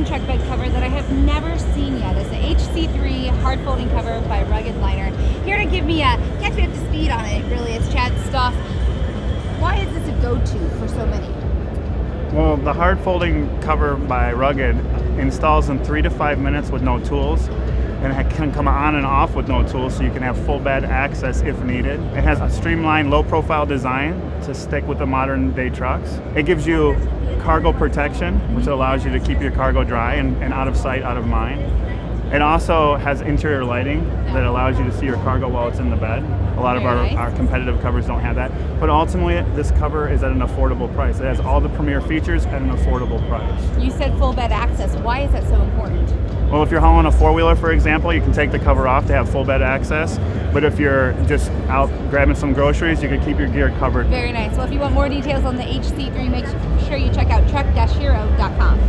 one truck bed cover that I have never seen yet. It's the HC3 hard folding cover by Rugged Liner. Here to give me catch me up to speed on it, really, it's Chad's stuff. Why is this a go-to for so many? Well, the hard folding cover by Rugged installs in 3 to 5 minutes with no tools, and it can come on and off with no tools, so you can have full bed access if needed. It has a streamlined, low-profile design to stick with the modern-day trucks. It gives you cargo protection, which allows you to keep your cargo dry and out of sight, out of mind. It also has interior lighting that allows you to see your cargo while it's in the bed. A lot of our competitive covers don't have that. But ultimately, this cover is at an affordable price. It has all the premier features at an affordable price. You said full bed access. Why is that so important? Well, if you're hauling a four-wheeler, for example, you can take the cover off to have full bed access. But if you're just out grabbing some groceries, you can keep your gear covered. Very nice. Well, if you want more details on the HC3, make sure you check out truck-hero.com.